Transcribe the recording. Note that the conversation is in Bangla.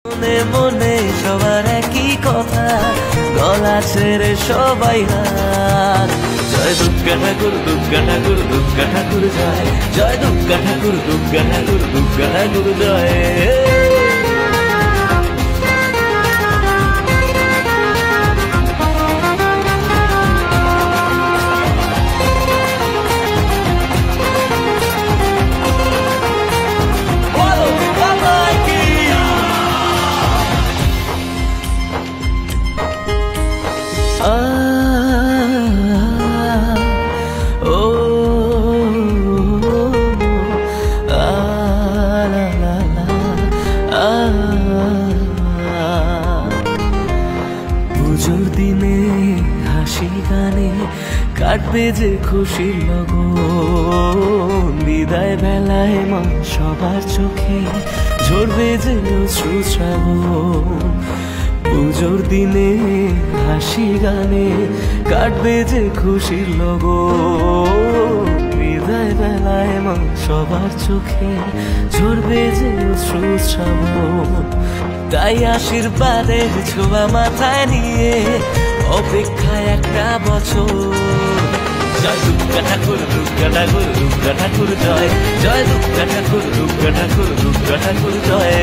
মনে মনে সবার একই কথা, গলা ছেড়ে সবাই হাত। জয় দুর্গা ঠাকুর, দুর্গা ঠাকুর, দুর্গা ঠাকুর জয়। জয় দুর্গা ঠাকুর, দুর্গা ঠাকুর, দুর্গা ঠাকুর জয়। পুজোর দিনে হাসি গানে কাটবে যে খুশির লগন, বিদায় বেলায় মা সবার চোখে ঝরবে যে অশ্রু শ্রাবণ। পুজোর দিনে হাসি গানে কাটবে যে খুশির লগন, বিদায় বেলায় মা সবার চোখে ঝরবে যে অশ্রু শ্রাবণ। তাই আশীর্বাদের ছোঁয়া মাথায় নিয়ে অপেক্ষায় একটা বছর। জয় দুর্গা ঠাকুর, দুর্গা ঠাকুর, দুর্গা ঠাকুর জয়। জয় দুর্গা ঠাকুর, দুর্গা ঠাকুর, দুর্গা ঠাকুর জয়।